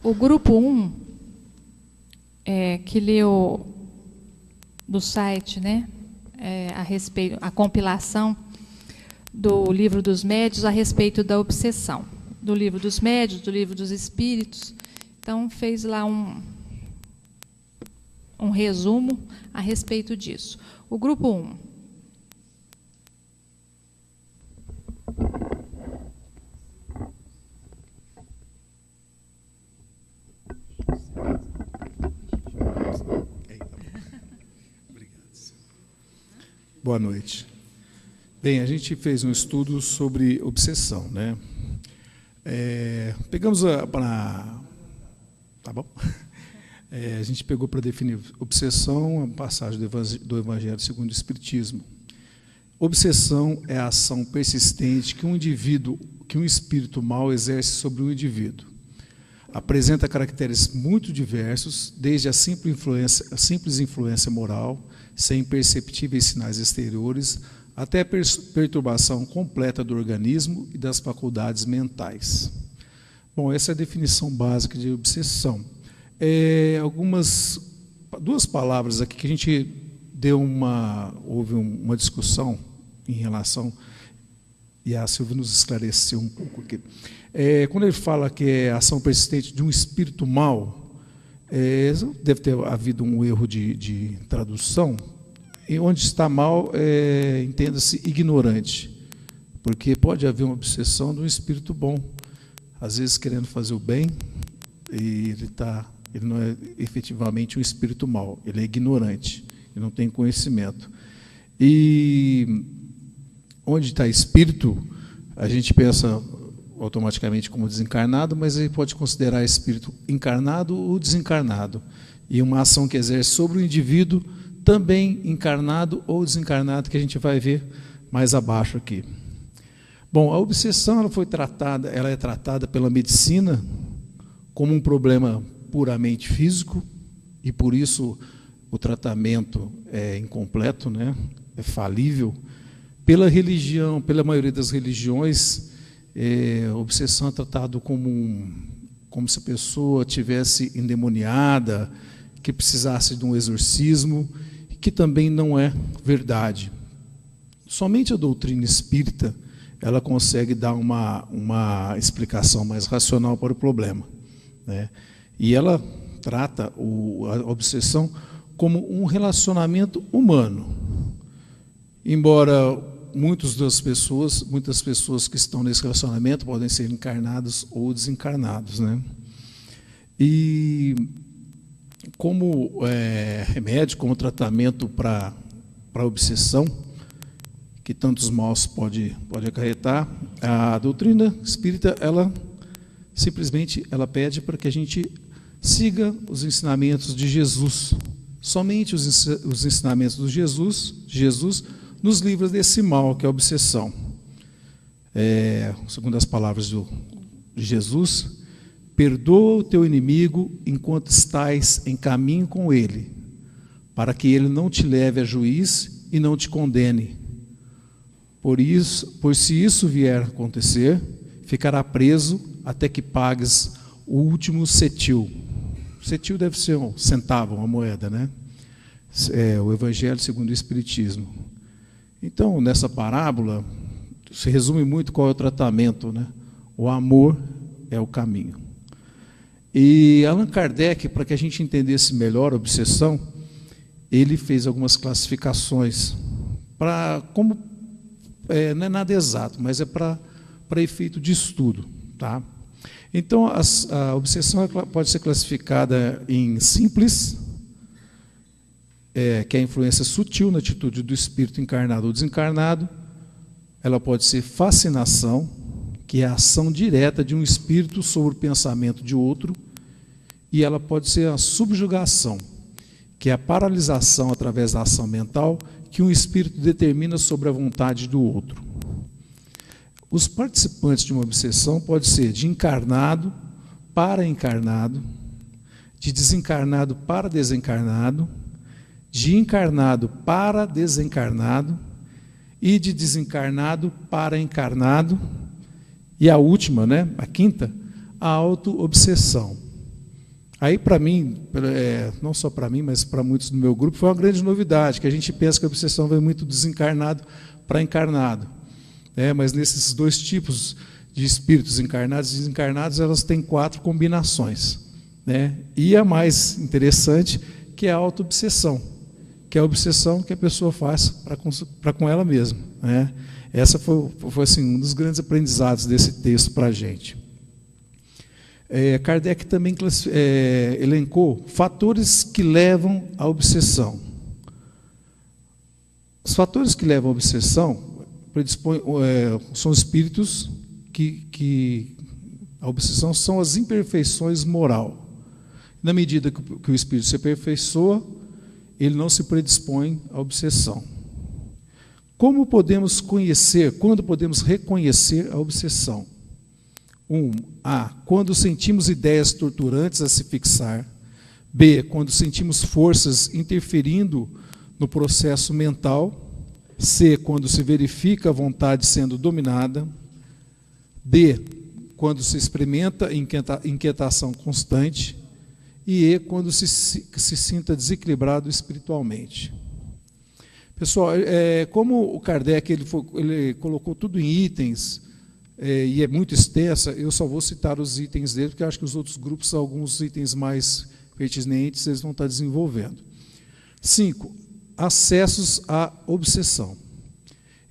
O grupo 1, que leu do site, né, a respeito, a compilação do Livro dos Médiuns a respeito da obsessão, do Livro dos Médiuns, do Livro dos Espíritos. Então, fez lá um resumo a respeito disso. O grupo 1. Boa noite. Bem, a gente fez um estudo sobre obsessão, né? Pegamos tá bom? A gente pegou para definir obsessão a passagem do Evangelho segundo o Espiritismo. Obsessão é a ação persistente que um espírito mau exerce sobre um indivíduo. Apresenta caracteres muito diversos, desde a simples influência moral, sem perceptíveis sinais exteriores, até a perturbação completa do organismo e das faculdades mentais. Bom, essa é a definição básica de obsessão. Duas palavras aqui que a gente houve uma discussão em relação, e a Silvia nos esclareceu um pouco aqui. Quando ele fala que é ação persistente de um espírito mau, deve ter havido um erro de tradução, e onde está mal, entenda-se ignorante, porque pode haver uma obsessão de um espírito bom, às vezes querendo fazer o bem, e ele não é efetivamente um espírito mau, ele é ignorante, ele não tem conhecimento. E onde está espírito, a gente pensa automaticamente como desencarnado, mas ele pode considerar espírito encarnado ou desencarnado. E uma ação que exerce sobre o indivíduo, também encarnado ou desencarnado, que a gente vai ver mais abaixo aqui. Bom, a obsessão ela é tratada pela medicina como um problema puramente físico, e por isso o tratamento é incompleto, né? É falível. Pela religião, pela maioria das religiões, a obsessão é tratada como se a pessoa tivesse endemoniada, que precisasse de um exorcismo, que também não é verdade. Somente a doutrina espírita ela consegue dar uma explicação mais racional para o problema, né? E ela trata a obsessão como um relacionamento humano. Embora muitas pessoas que estão nesse relacionamento podem ser encarnados ou desencarnados, né? E como remédio, como tratamento para a obsessão, que tantos maus pode acarretar, a doutrina espírita, ela simplesmente pede para que a gente siga os ensinamentos de Jesus, somente os ensinamentos de Jesus nos livra desse mal, que é a obsessão. Segundo as palavras de Jesus, perdoa o teu inimigo enquanto estás em caminho com ele, para que ele não te leve a juiz e não te condene. Por se isso vier a acontecer, ficará preso até que pagues o último cetil. Cetil deve ser um centavo, uma moeda, né? O Evangelho segundo o Espiritismo. Então, nessa parábola, se resume muito qual é o tratamento, né? O amor é o caminho. E Allan Kardec, para que a gente entendesse melhor a obsessão, ele fez algumas classificações, não é nada exato, mas é para efeito de estudo, tá? Então, a obsessão pode ser classificada em simples, que é a influência sutil na atitude do espírito encarnado ou desencarnado. Ela pode ser fascinação, que é a ação direta de um espírito sobre o pensamento de outro, e ela pode ser a subjugação, que é a paralisação através da ação mental que um espírito determina sobre a vontade do outro. Os participantes de uma obsessão podem ser de encarnado para encarnado, de desencarnado para desencarnado, de encarnado para desencarnado e de desencarnado para encarnado. E a última, né, a quinta, a auto-obsessão. Aí, para mim, não só para mim, mas para muitos do meu grupo, foi uma grande novidade, que a gente pensa que a obsessão vem muito desencarnado para encarnado. Mas nesses dois tipos de espíritos, encarnados e desencarnados, elas têm 4 combinações. E a mais interessante, que é a auto-obsessão, que é a obsessão que a pessoa faz para com ela mesma. Essa foi assim, um dos grandes aprendizados desse texto para a gente. Kardec também elencou fatores que levam à obsessão. Os fatores que levam à obsessão são espíritos que a obsessão são as imperfeições moral. Na medida que o espírito se aperfeiçoa, ele não se predispõe à obsessão. Como podemos conhecer, quando podemos reconhecer a obsessão? A. Quando sentimos ideias torturantes a se fixar. B. Quando sentimos forças interferindo no processo mental. C. Quando se verifica a vontade sendo dominada. D. Quando se experimenta inquietação constante. E E. Quando se sinta desequilibrado espiritualmente. Pessoal, como o Kardec ele colocou tudo em itens, e é muito extensa, eu só vou citar os itens dele, porque eu acho que os outros grupos, alguns itens mais pertinentes, eles vão estar desenvolvendo. 5. Acessos à obsessão.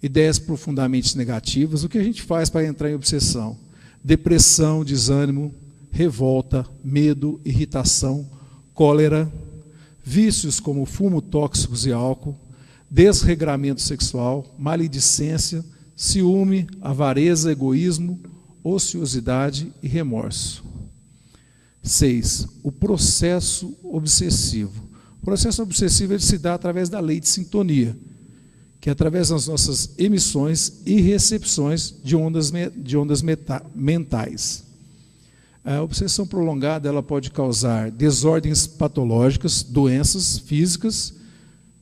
Ideias profundamente negativas. O que a gente faz para entrar em obsessão? Depressão, desânimo, revolta, medo, irritação, cólera, vícios como fumo, tóxicos e álcool, desregramento sexual, maledicência, ciúme, avareza, egoísmo, ociosidade e remorso. 6. O processo obsessivo. O processo obsessivo ele se dá através da lei de sintonia, que é através das nossas emissões e recepções de ondas mentais. A obsessão prolongada ela pode causar desordens patológicas, doenças físicas,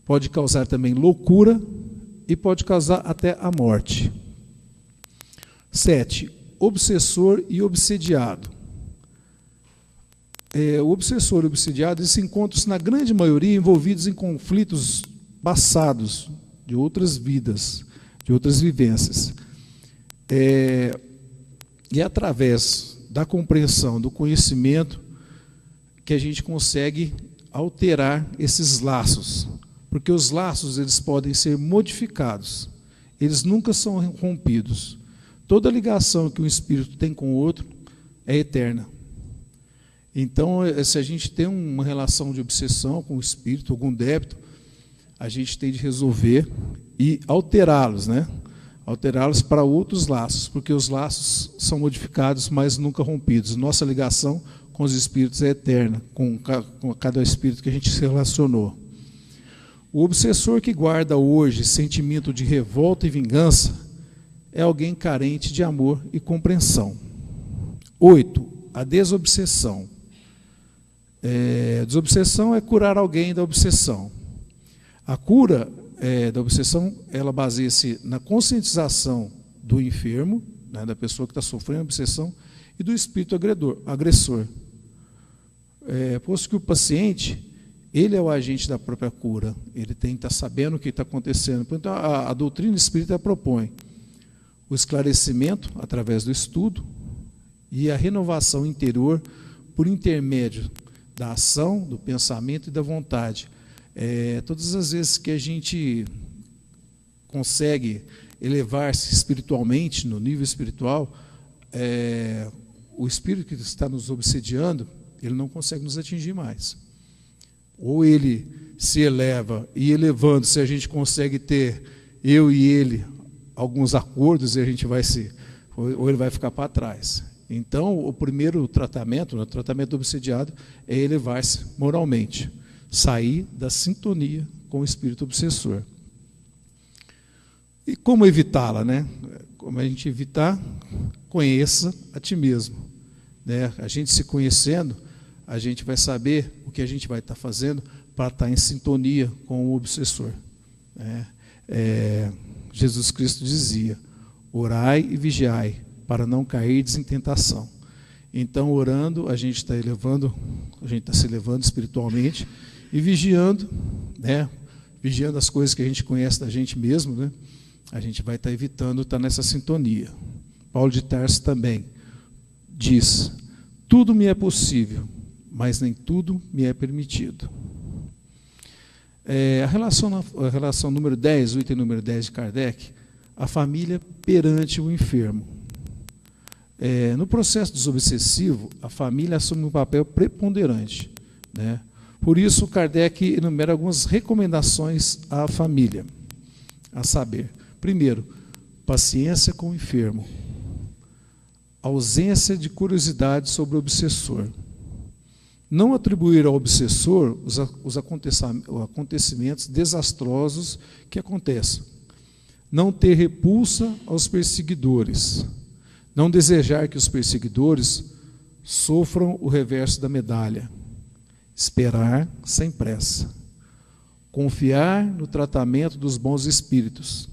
pode causar também loucura e pode causar até a morte. 7. Obsessor e obsediado. O obsessor e o obsediado eles se encontram, na grande maioria, envolvidos em conflitos passados, de outras vidas, de outras vivências. E é através da compreensão, do conhecimento, que a gente consegue alterar esses laços. Porque os laços eles podem ser modificados, eles nunca são rompidos. Toda ligação que um espírito tem com o outro é eterna. Então, se a gente tem uma relação de obsessão com o espírito, algum débito, a gente tem de resolver e alterá-los, alterá-los para outros laços, porque os laços são modificados, mas nunca rompidos. Nossa ligação com os espíritos é eterna, com cada espírito que a gente se relacionou. O obsessor que guarda hoje sentimento de revolta e vingança é alguém carente de amor e compreensão. 8. A desobsessão. Desobsessão é curar alguém da obsessão. A cura da obsessão, ela baseia-se na conscientização do enfermo, da pessoa que está sofrendo obsessão, e do espírito agressor. Posto que o paciente, ele é o agente da própria cura, ele tem que estar sabendo o que está acontecendo. Então, a doutrina espírita propõe o esclarecimento através do estudo e a renovação interior por intermédio da ação, do pensamento e da vontade. Todas as vezes que a gente consegue elevar-se espiritualmente, no nível espiritual, o espírito que está nos obsediando, ele não consegue nos atingir mais. Ou ele se eleva, e elevando-se a gente consegue ter, eu e ele, alguns acordos, e a gente ou ele vai ficar para trás. Então, o primeiro tratamento, o tratamento do obsediado, é elevar-se moralmente, sair da sintonia com o espírito obsessor. E como evitá-la, Como a gente evitar? Conheça a ti mesmo. A gente se conhecendo, a gente vai saber o que a gente vai estar fazendo para estar em sintonia com o obsessor. Jesus Cristo dizia: orai e vigiai, para não cairdes em tentação. Então, orando, a gente está se elevando espiritualmente e vigiando, né? Vigiando as coisas que a gente conhece da gente mesmo, né? A gente vai estar evitando estar nessa sintonia. Paulo de Tarso também diz: tudo me é possível, mas nem tudo me é permitido. A relação número 10, o item número 10 de Kardec, a família perante o enfermo. No processo desobsessivo, a família assume um papel preponderante, né? Por isso, Kardec enumera algumas recomendações à família, a saber: primeiro, paciência com o enfermo, ausência de curiosidade sobre o obsessor, não atribuir ao obsessor os acontecimentos desastrosos que acontecem, não ter repulsa aos perseguidores, não desejar que os perseguidores sofram o reverso da medalha, esperar sem pressa, confiar no tratamento dos bons espíritos,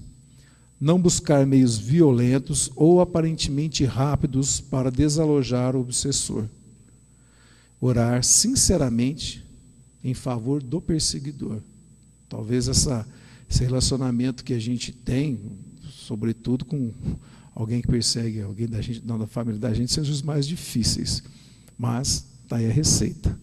não buscar meios violentos ou aparentemente rápidos para desalojar o obsessor, orar sinceramente em favor do perseguidor. Talvez esse relacionamento que a gente tem, sobretudo com alguém que persegue alguém da gente, não da família da gente, sejam os mais difíceis. Mas está aí a receita.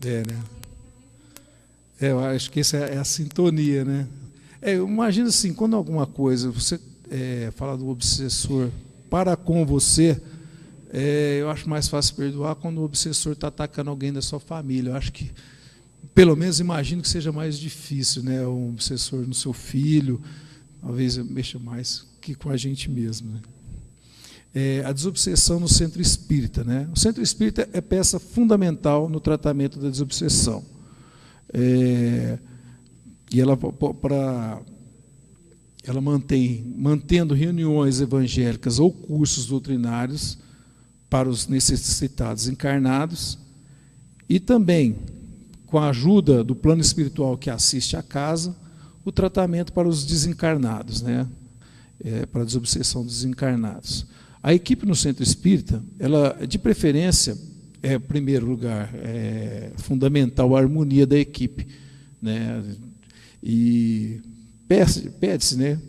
Né? Eu acho que essa é a sintonia, né? Eu imagino assim, quando alguma coisa, você fala do obsessor para com você, eu acho mais fácil perdoar quando o obsessor está atacando alguém da sua família. Eu acho que, pelo menos, imagino que seja mais difícil, né? Um obsessor no seu filho, talvez mexa mais que com a gente mesmo, né? A desobsessão no centro espírita, né? O centro espírita é peça fundamental no tratamento da desobsessão. E ela mantendo reuniões evangélicas ou cursos doutrinários para os necessitados encarnados e também, com a ajuda do plano espiritual que assiste à casa, o tratamento para os desencarnados, né? Para a desobsessão dos desencarnados. A equipe no centro espírita, ela, de preferência, em primeiro lugar, é fundamental a harmonia da equipe, né? E pede-se, né,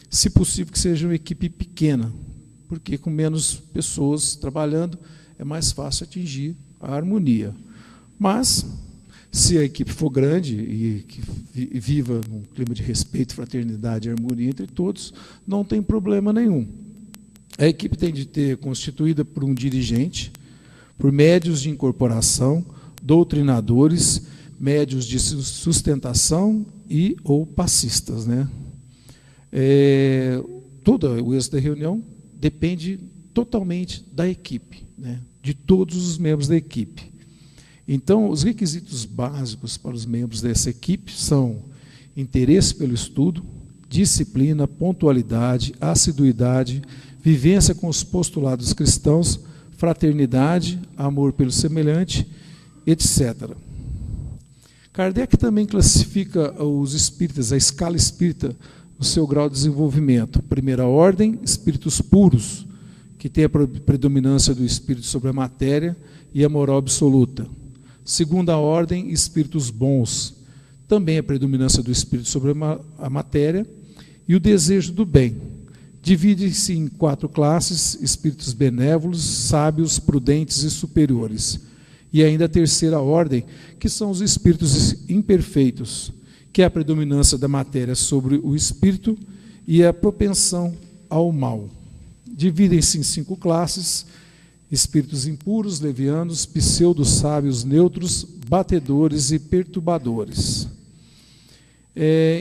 se possível, que seja uma equipe pequena, porque com menos pessoas trabalhando é mais fácil atingir a harmonia. Mas, se a equipe for grande e que viva num clima de respeito, fraternidade e harmonia entre todos, não tem problema nenhum. A equipe tem de ter constituída por um dirigente, por médios de incorporação, doutrinadores, médios de sustentação e ou passistas, né? Todo o êxito da reunião depende totalmente da equipe, né? De todos os membros da equipe. Então, os requisitos básicos para os membros dessa equipe são interesse pelo estudo, disciplina, pontualidade, assiduidade, vivência com os postulados cristãos, fraternidade, amor pelo semelhante, etc. Kardec também classifica os espíritas, a escala espírita, no seu grau de desenvolvimento. Primeira ordem, espíritos puros, que tem a predominância do espírito sobre a matéria e a moral absoluta. Segunda ordem, espíritos bons, também a predominância do espírito sobre a matéria e o desejo do bem. Divide-se em 4 classes: espíritos benévolos, sábios, prudentes e superiores. E ainda a terceira ordem, que são os espíritos imperfeitos, que é a predominância da matéria sobre o espírito e a propensão ao mal. Dividem-se em 5 classes: espíritos impuros, levianos, pseudo-sábios, neutros, batedores e perturbadores.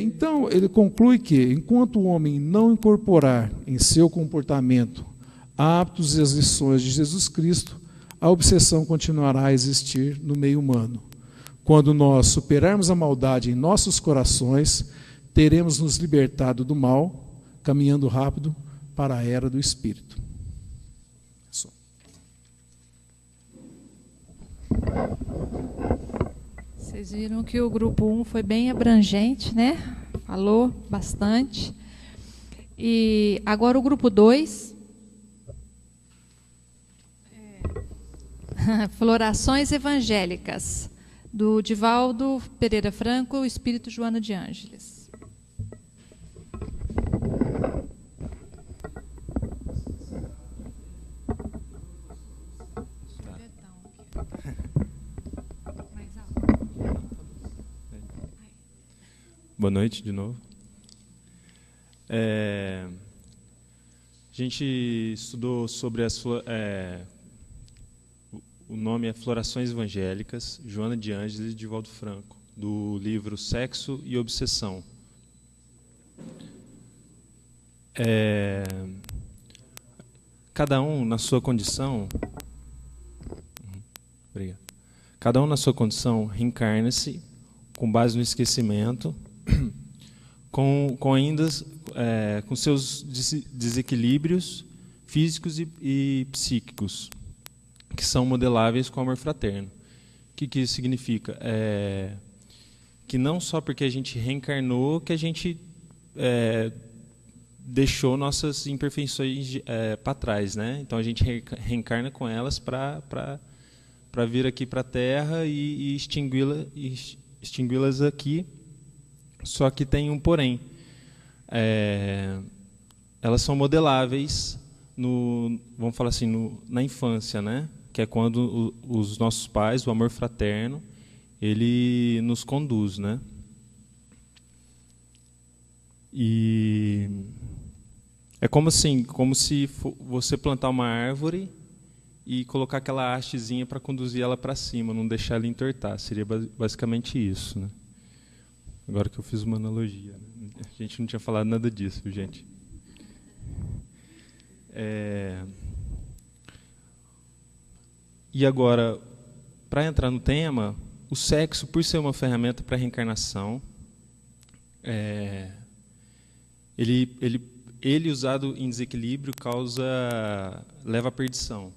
Então, ele conclui que, enquanto o homem não incorporar em seu comportamento hábitos e as lições de Jesus Cristo, a obsessão continuará a existir no meio humano. Quando nós superarmos a maldade em nossos corações, teremos nos libertado do mal, caminhando rápido para a era do Espírito. Vocês viram que o grupo 1 foi bem abrangente, né? Falou bastante. E agora o grupo 2. Florações evangélicas, do Divaldo Pereira Franco, o Espírito Joana de Ângeles. Boa noite de novo. A gente estudou sobre o nome é Florações Evangélicas, Joana de Ângeles e Divaldo Franco, do livro Sexo e Obsessão. Cada um na sua condição, obrigado. Cada um na sua condição reencarna-se com base no esquecimento, com seus desequilíbrios físicos e psíquicos, que são modeláveis com o amor fraterno. O que isso significa? Que não só porque a gente reencarnou que a gente deixou nossas imperfeições para trás, né? Então a gente reencarna com elas para vir aqui para a Terra e extingui-las aqui. Só que tem um porém. Elas são modeláveis vamos falar assim, na infância, né? Que é quando os nossos pais, o amor fraterno, ele nos conduz, né? E é como se você plantar uma árvore e colocar aquela hastezinha para conduzir ela para cima, não deixar ela entortar. Seria basicamente isso, né? Agora que eu fiz uma analogia, né? A gente não tinha falado nada disso, gente. E agora, para entrar no tema, o sexo, por ser uma ferramenta para a reencarnação, ele usado em desequilíbrio leva à perdição.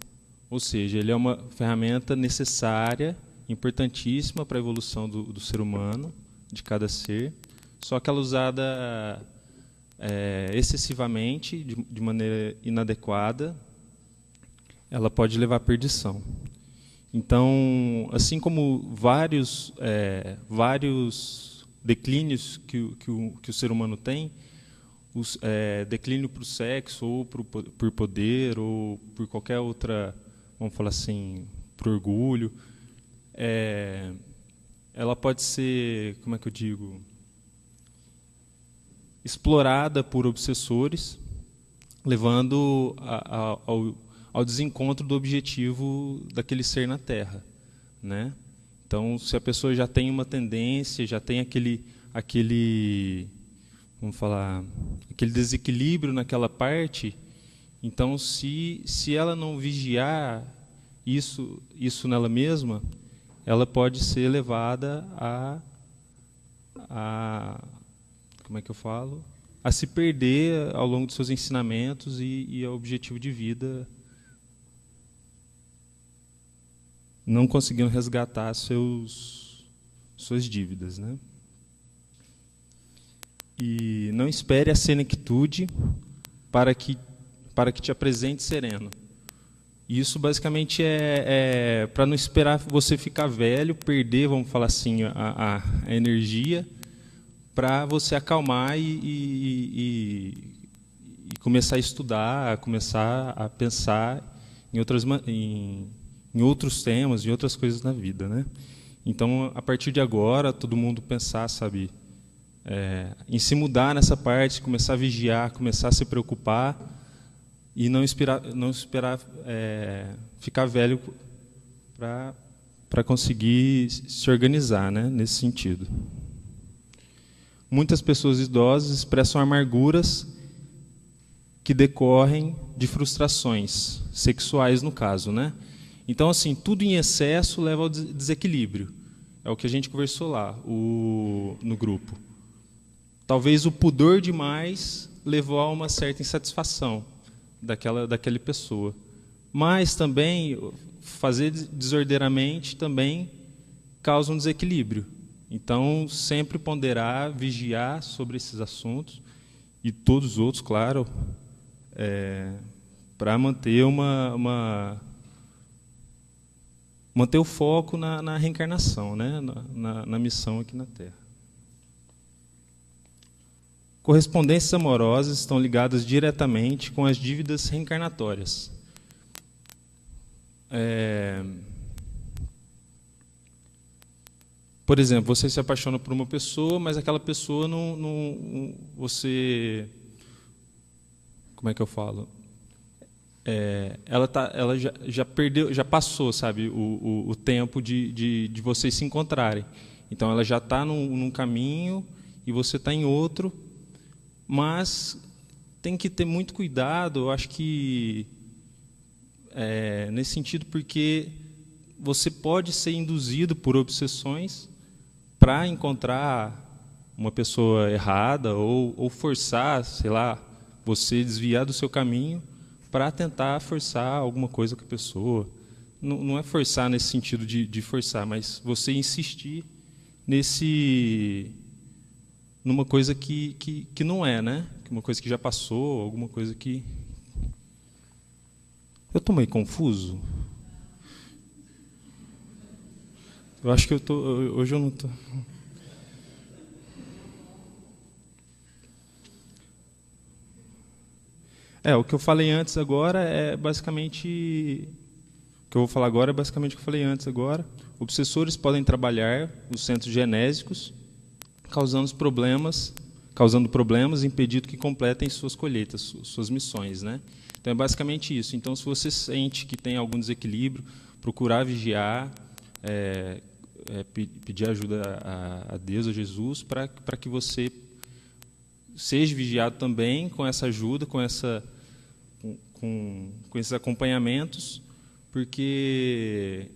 Ou seja, ele é uma ferramenta necessária, importantíssima para a evolução do ser humano, de cada ser, só que ela usada excessivamente, de maneira inadequada, ela pode levar à perdição. Então, assim como vários declínios que o ser humano tem, declínio para o sexo, ou por poder, ou por qualquer outra, vamos falar assim, por orgulho, ela pode ser, como é que eu digo, explorada por obsessores, levando ao desencontro do objetivo daquele ser na Terra, né? Então, se a pessoa já tem uma tendência, já tem aquele vamos falar, aquele desequilíbrio naquela parte, então se ela não vigiar isso nela mesma, ela pode ser levada como é que eu falo? A se perder ao longo dos seus ensinamentos e ao objetivo de vida, não conseguindo resgatar suas dívidas, né? E não espere a senectude para que te apresente sereno. Isso basicamente é para não esperar você ficar velho, perder, vamos falar assim, a energia, para você acalmar e começar a estudar, começar a pensar em outros temas, em outras coisas na vida, né? Então, a partir de agora, todo mundo pensar, sabe, em se mudar nessa parte, começar a vigiar, começar a se preocupar e não esperar ficar velho para conseguir se organizar, né, nesse sentido. Muitas pessoas idosas expressam amarguras que decorrem de frustrações sexuais, no caso, né? Então, assim, tudo em excesso leva ao desequilíbrio. É o que a gente conversou lá no grupo. Talvez o pudor demais levou a uma certa insatisfação daquela pessoa. Mas também, fazer desordeiramente também causa um desequilíbrio. Então, sempre ponderar, vigiar sobre esses assuntos, e todos os outros, claro, para manter manter o foco na reencarnação, né? na missão aqui na Terra. Correspondências amorosas estão ligadas diretamente com as dívidas reencarnatórias. Por exemplo, você se apaixona por uma pessoa, mas aquela pessoa você, como é que eu falo? Ela já perdeu, já passou, sabe, o tempo de vocês se encontrarem. Então ela já está num caminho e você está em outro, mas tem que ter muito cuidado, eu acho que nesse sentido, porque você pode ser induzido por obsessões para encontrar uma pessoa errada ou forçar, sei lá, você desviar do seu caminho para tentar forçar alguma coisa com a pessoa. Não é forçar nesse sentido de forçar, mas você insistir numa coisa que não é, né? Uma coisa que já passou, alguma coisa que... Eu estou meio confuso? Eu acho que hoje eu não estou... O que eu falei antes agora é basicamente... O que eu vou falar agora é basicamente o que eu falei antes agora. Obsessores podem trabalhar nos centros genésicos, causando problemas, impedindo que completem suas colheitas, suas missões, né? Então é basicamente isso. Então, se você sente que tem algum desequilíbrio, procurar vigiar, pedir ajuda a Deus, a Jesus, para que você seja vigiado também com essa ajuda, com esses acompanhamentos, porque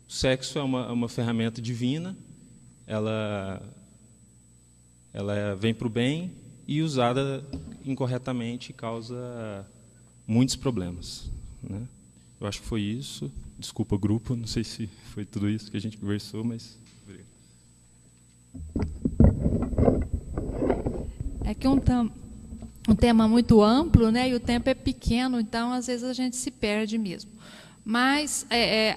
o sexo é uma ferramenta divina, ela vem para o bem e usada incorretamente causa muitos problemas, né? Eu acho que foi isso. Desculpa, grupo, não sei se foi tudo isso que a gente conversou, mas... É que um tema muito amplo, né? E o tempo é pequeno, então às vezes a gente se perde mesmo. Mas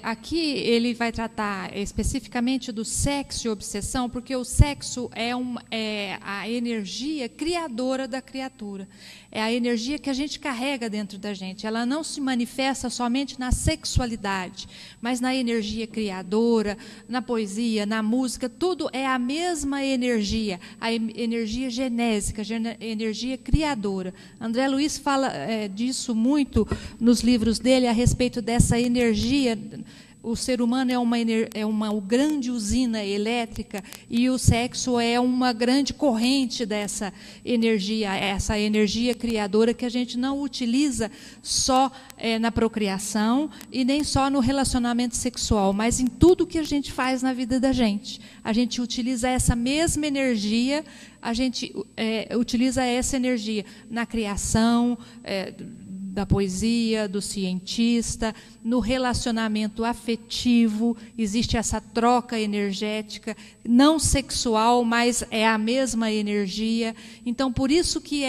aqui ele vai tratar especificamente do sexo e obsessão, porque o sexo é a energia criadora da criatura. É a energia que a gente carrega dentro da gente. Ela não se manifesta somente na sexualidade, mas na energia criadora, na poesia, na música. Tudo é a mesma energia, a energia genésica, a energia criadora. André Luiz fala disso muito nos livros dele, a respeito dessa energia. O ser humano é uma grande usina elétrica e o sexo é uma grande corrente dessa energia, essa energia criadora que a gente não utiliza só na procriação e nem só no relacionamento sexual, mas em tudo que a gente faz na vida da gente. A gente utiliza essa mesma energia, a gente utiliza essa energia na criação, da poesia, do cientista, no relacionamento afetivo, existe essa troca energética, não sexual, mas é a mesma energia. Então, por isso que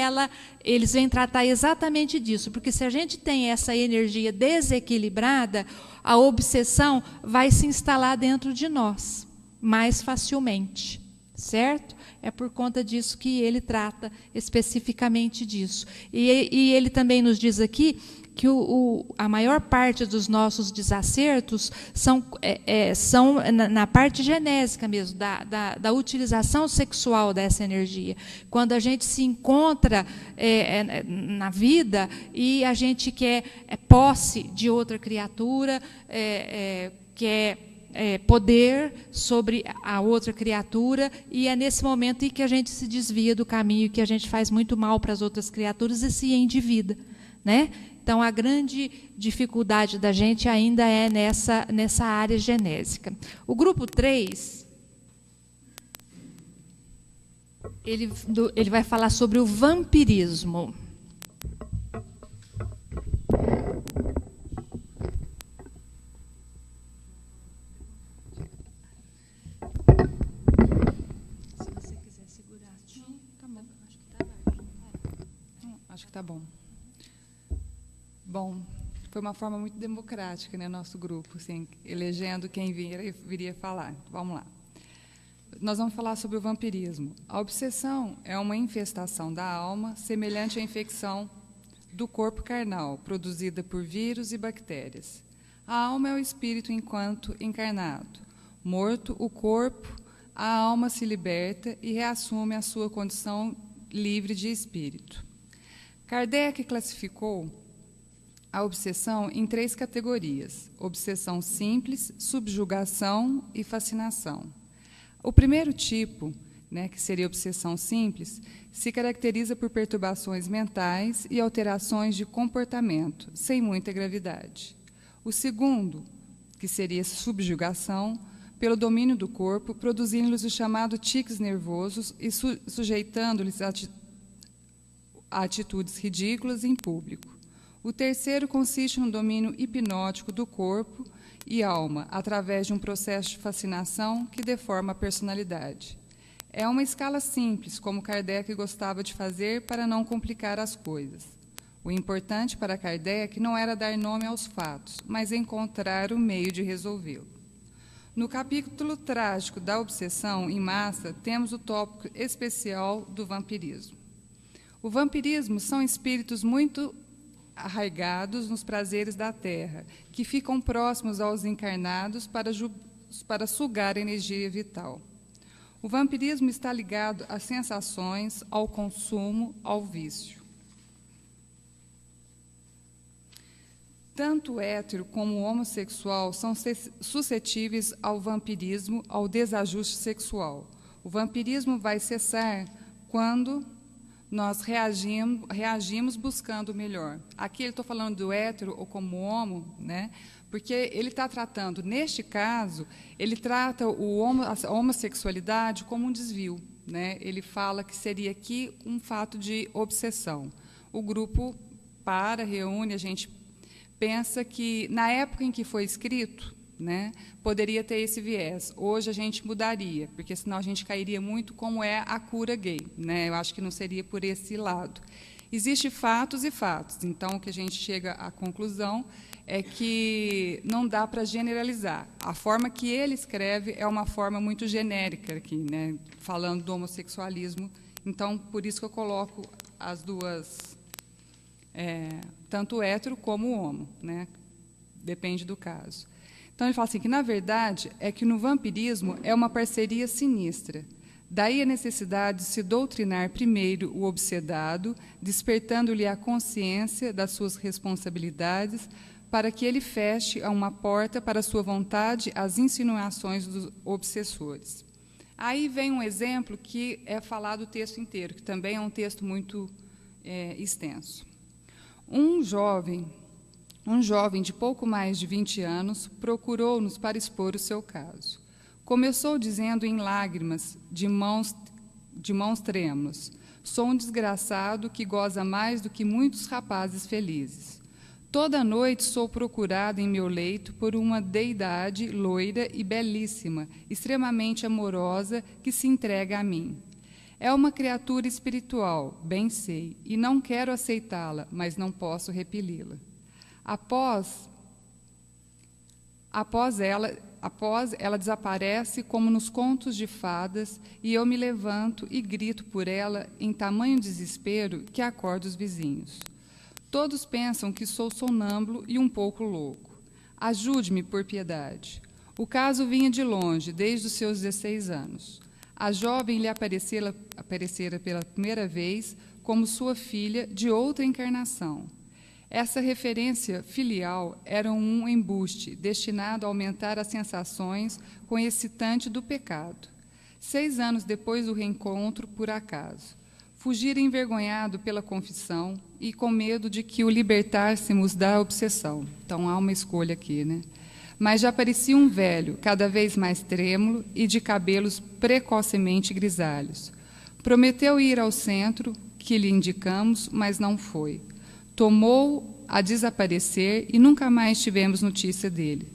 eles vêm tratar exatamente disso, porque se a gente tem essa energia desequilibrada, a obsessão vai se instalar dentro de nós, mais facilmente, certo? É por conta disso que ele trata especificamente disso. E ele também nos diz aqui que a maior parte dos nossos desacertos são na parte genésica mesmo, da utilização sexual dessa energia. Quando a gente se encontra na vida e a gente quer posse de outra criatura, quer poder sobre a outra criatura, e é nesse momento em que a gente se desvia do caminho, que a gente faz muito mal para as outras criaturas e se endivida, né? Então, a grande dificuldade da gente ainda é nessa área genésica. O grupo 3, ele vai falar sobre o vampirismo. Se você quiser segurar. Tá bom. Acho que tá bom. Bom, foi uma forma muito democrática, né, nosso grupo, assim, elegendo quem viria falar. Vamos lá. Nós vamos falar sobre o vampirismo. A obsessão é uma infestação da alma, semelhante à infecção do corpo carnal, produzida por vírus e bactérias. A alma é o espírito enquanto encarnado. Morto o corpo, a alma se liberta e reassume a sua condição livre de espírito. Kardec classificou a obsessão em 3 categorias: obsessão simples, subjugação e fascinação. O primeiro tipo, né, que seria obsessão simples, se caracteriza por perturbações mentais e alterações de comportamento, sem muita gravidade. O segundo, que seria subjugação, pelo domínio do corpo, produzindo-lhes o chamado tiques nervosos e sujeitando-lhes a atitudes ridículas em público. O terceiro consiste no domínio hipnótico do corpo e alma, através de um processo de fascinação que deforma a personalidade. É uma escala simples, como Kardec gostava de fazer para não complicar as coisas. O importante para Kardec não era dar nome aos fatos, mas encontrar o meio de resolvê-lo. No capítulo trágico da obsessão em massa, temos o tópico especial do vampirismo. O vampirismo são espíritos muito arraigados nos prazeres da terra, que ficam próximos aos encarnados para sugar a energia vital. O vampirismo está ligado às sensações, ao consumo, ao vício. Tanto o hétero como o homossexual são suscetíveis ao vampirismo, ao desajuste sexual. O vampirismo vai cessar quando nós reagimos buscando o melhor. Aqui eu estou falando do hétero ou como homo, né? Porque ele está tratando, neste caso, ele trata a homossexualidade como um desvio, né? Ele fala que seria aqui um fato de obsessão. O grupo reúne, a gente pensa que, na época em que foi escrito, né, poderia ter esse viés. Hoje a gente mudaria, porque senão a gente cairia muito como é a cura gay, né? Eu acho que não seria por esse lado. Existem fatos e fatos, então o que a gente chega à conclusão é que não dá para generalizar. A forma que ele escreve é uma forma muito genérica aqui, né, falando do homossexualismo. Então, por isso que eu coloco as duas, tanto o hétero como o homo, né? Depende do caso. Então, ele fala assim que, na verdade, é que no vampirismo é uma parceria sinistra. Daí a necessidade de se doutrinar primeiro o obsedado, despertando-lhe a consciência das suas responsabilidades, para que ele feche uma porta para a sua vontade às insinuações dos obsessores. Aí vem um exemplo que é falado o texto inteiro, que também é um texto muito extenso. Um jovem de pouco mais de 20 anos procurou-nos para expor o seu caso. Começou dizendo em lágrimas, de mãos trêmulas: sou um desgraçado que goza mais do que muitos rapazes felizes. Toda noite sou procurado em meu leito por uma deidade loira e belíssima, extremamente amorosa, que se entrega a mim. É uma criatura espiritual, bem sei, e não quero aceitá-la, mas não posso repeli-la. Após ela desaparece como nos contos de fadas, e eu me levanto e grito por ela em tamanho desespero que acordo os vizinhos. Todos pensam que sou sonâmbulo e um pouco louco. Ajude-me, por piedade. O caso vinha de longe, desde os seus 16 anos. A jovem lhe aparecera pela primeira vez como sua filha de outra encarnação. Essa referência filial era um embuste destinado a aumentar as sensações com o excitante do pecado. 6 anos depois do reencontro, por acaso, Fugir envergonhado pela confissão e com medo de que o libertássemos da obsessão. Então, há uma escolha aqui, né? Mas já parecia um velho, cada vez mais trêmulo e de cabelos precocemente grisalhos. Prometeu ir ao centro, que lhe indicamos, mas não foi. Tomou a desaparecer e nunca mais tivemos notícia dele.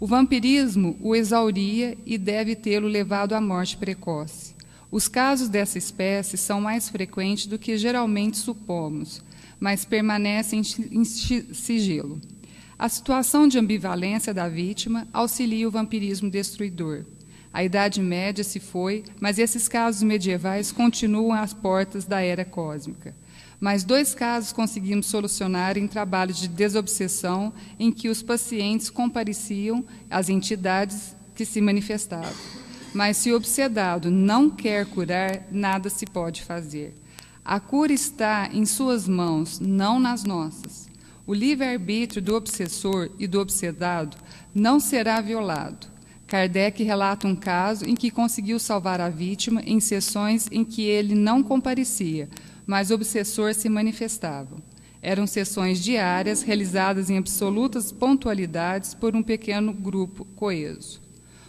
O vampirismo o exauria e deve tê-lo levado à morte precoce. Os casos dessa espécie são mais frequentes do que geralmente supomos, mas permanecem em sigilo. A situação de ambivalência da vítima auxilia o vampirismo destruidor. A Idade Média se foi, mas esses casos medievais continuam às portas da Era Cósmica. Mas 2 casos conseguimos solucionar em trabalhos de desobsessão em que os pacientes compareciam às entidades que se manifestavam. Mas se o obsedado não quer curar, nada se pode fazer. A cura está em suas mãos, não nas nossas. O livre-arbítrio do obsessor e do obsedado não será violado. Kardec relata um caso em que conseguiu salvar a vítima em sessões em que ele não comparecia, mas o obsessor se manifestava. Eram sessões diárias, realizadas em absolutas pontualidades por um pequeno grupo coeso.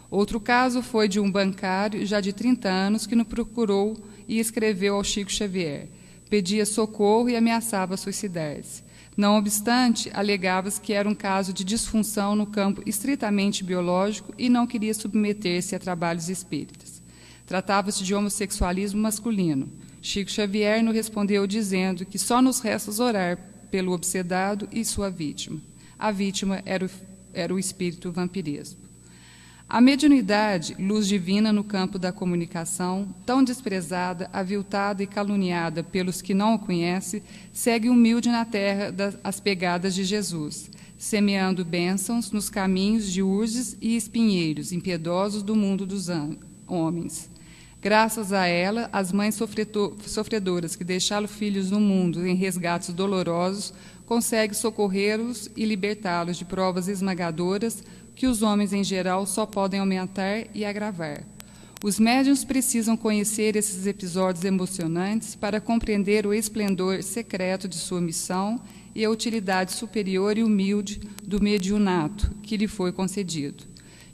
Outro caso foi de um bancário, já de 30 anos, que nos procurou e escreveu ao Chico Xavier. Pedia socorro e ameaçava suicidar-se. Não obstante, alegava-se que era um caso de disfunção no campo estritamente biológico e não queria submeter-se a trabalhos espíritas. Tratava-se de homossexualismo masculino. Chico Xavier nos respondeu dizendo que só nos resta orar pelo obsedado e sua vítima. A vítima era o espírito vampiresco. A mediunidade, luz divina no campo da comunicação, tão desprezada, aviltada e caluniada pelos que não o conhecem, segue humilde na terra as pegadas de Jesus, semeando bênçãos nos caminhos de urzes e espinheiros impiedosos do mundo dos homens. Graças a ela, as mães sofredoras que deixaram filhos no mundo em resgates dolorosos conseguem socorrê-los e libertá-los de provas esmagadoras que os homens, em geral, só podem aumentar e agravar. Os médiuns precisam conhecer esses episódios emocionantes para compreender o esplendor secreto de sua missão e a utilidade superior e humilde do mediunato que lhe foi concedido.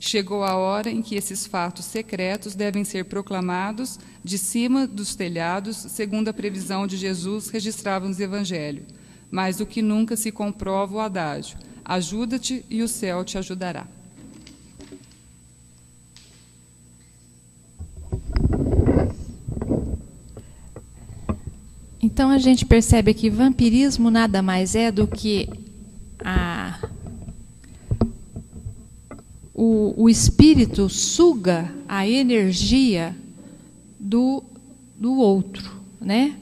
Chegou a hora em que esses fatos secretos devem ser proclamados de cima dos telhados, segundo a previsão de Jesus registrada nos Evangelhos. Mais do que nunca se comprova o adágio: ajuda-te e o céu te ajudará. Então a gente percebe que vampirismo nada mais é do que o espírito suga a energia do outro, né?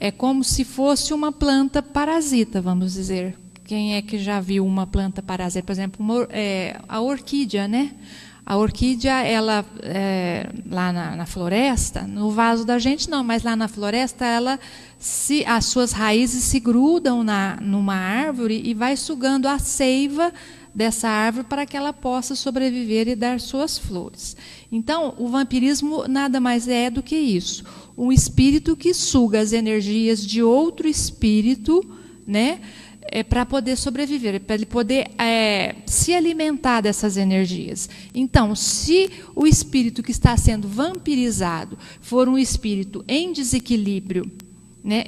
É como se fosse uma planta parasita, vamos dizer. Quem é que já viu uma planta parasita? Por exemplo, a orquídea, né? A orquídea, ela, lá na floresta, no vaso da gente não, mas lá na floresta, as suas raízes se grudam numa árvore e vai sugando a seiva dessa árvore para que ela possa sobreviver e dar suas flores. Então, o vampirismo nada mais é do que isso. Um espírito que suga as energias de outro espírito, né? Para poder sobreviver, para ele poder se alimentar dessas energias. Então, se o espírito que está sendo vampirizado for um espírito em desequilíbrio, né,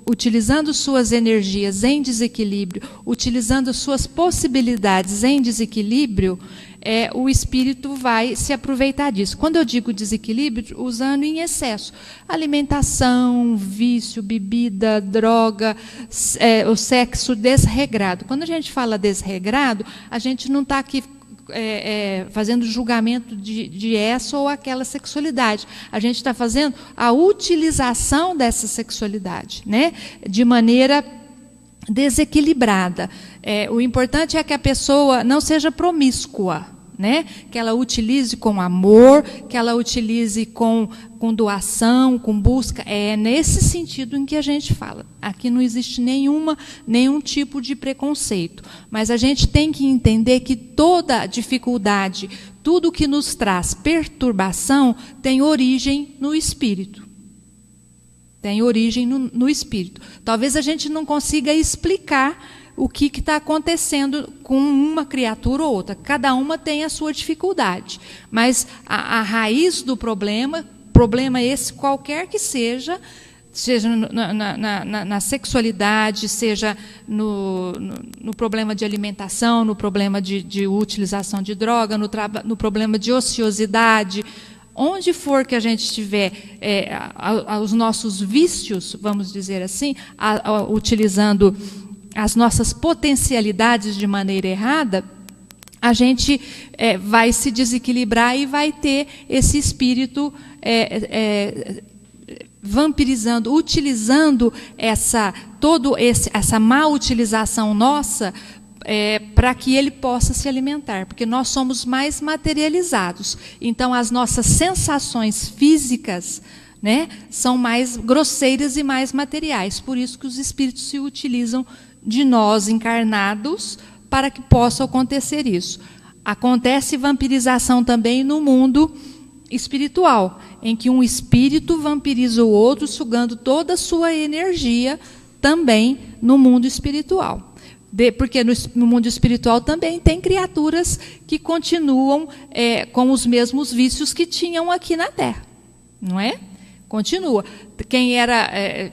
utilizando suas energias em desequilíbrio, utilizando suas possibilidades em desequilíbrio, o espírito vai se aproveitar disso. Quando eu digo desequilíbrio, usando em excesso. Alimentação, vício, bebida, droga, o sexo desregrado. Quando a gente fala desregrado, a gente não está aqui fazendo julgamento de essa ou aquela sexualidade. A gente está fazendo a utilização dessa sexualidade, né, de maneira desequilibrada. O importante é que a pessoa não seja promíscua, né? Que ela utilize com amor, que ela utilize com doação, com busca. É nesse sentido em que a gente fala. Aqui não existe nenhum tipo de preconceito. Mas a gente tem que entender que toda dificuldade, tudo que nos traz perturbação, tem origem no espírito. tem origem no espírito. Talvez a gente não consiga explicar o que está acontecendo com uma criatura ou outra. Cada uma tem a sua dificuldade. Mas a raiz do problema esse qualquer que seja na sexualidade, seja no problema de alimentação, no problema de utilização de droga, no problema de ociosidade, onde for que a gente tiver os nossos vícios, vamos dizer assim, utilizando as nossas potencialidades de maneira errada, a gente vai se desequilibrar e vai ter esse espírito vampirizando, utilizando essa má utilização nossa para que ele possa se alimentar, porque nós somos mais materializados. Então, as nossas sensações físicas, né, são mais grosseiras e mais materiais. Por isso que os espíritos se utilizam de nós encarnados para que possa acontecer isso. Acontece vampirização também no mundo espiritual, em que um espírito vampiriza o outro, sugando toda a sua energia também no mundo espiritual. Porque no mundo espiritual também tem criaturas que continuam com os mesmos vícios que tinham aqui na Terra, não é? Continua. Quem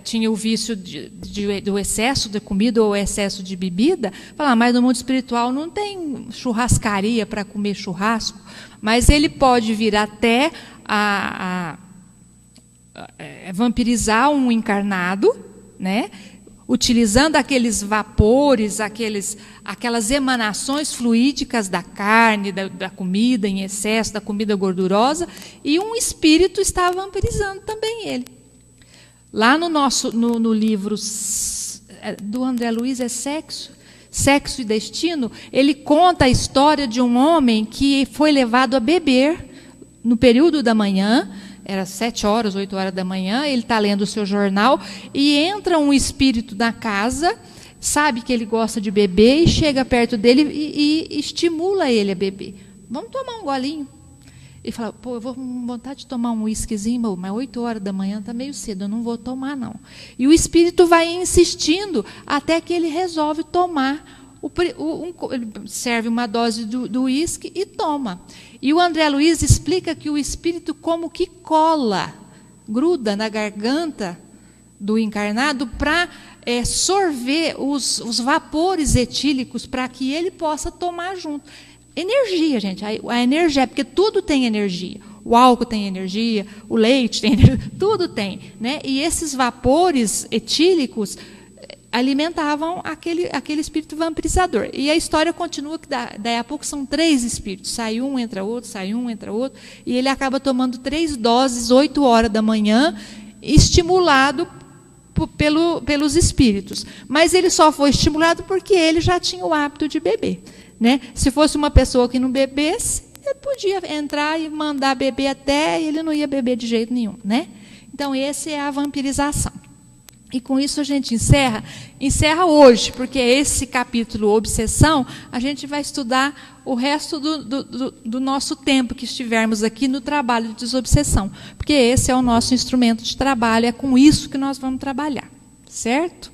tinha o vício do excesso de comida ou excesso de bebida, fala, mas no mundo espiritual não tem churrascaria para comer churrasco, mas ele pode vir até a vampirizar um encarnado, né? Utilizando aqueles vapores, aquelas emanações fluídicas da carne, da comida em excesso, da comida gordurosa, e um espírito está vampirizando também ele. Lá no livro do André Luiz, Sexo e Destino, ele conta a história de um homem que foi levado a beber no período da manhã. Era 7 horas, 8 horas da manhã, ele está lendo o seu jornal e entra um espírito na casa, sabe que ele gosta de beber e chega perto dele e estimula ele a beber. Vamos tomar um golinho. Ele fala, eu vou com vontade de tomar um whiskyzinho, mas 8 horas da manhã está meio cedo, eu não vou tomar não. E o espírito vai insistindo até que ele resolve tomar. Ele serve uma dose do uísque e toma. E o André Luiz explica que o espírito como que gruda na garganta do encarnado para sorver os vapores etílicos para que ele possa tomar junto. Energia, gente, a energia, porque tudo tem energia. O álcool tem energia, o leite tem energia, tudo tem, né? E esses vapores etílicos alimentavam aquele espírito vampirizador. E a história continua que daí a pouco são 3 espíritos. Sai um, entra outro, sai um, entra outro. E ele acaba tomando 3 doses, 8 horas da manhã, estimulado pelos espíritos. Mas ele só foi estimulado porque ele já tinha o hábito de beber, né? Se fosse uma pessoa que não bebesse, ele podia entrar e mandar beber até, e ele não ia beber de jeito nenhum, né? Então, essa é a vampirização. E com isso a gente encerra hoje, porque esse capítulo Obsessão, a gente vai estudar o resto do nosso tempo que estivermos aqui no trabalho de desobsessão, porque esse é o nosso instrumento de trabalho, é com isso que nós vamos trabalhar, certo?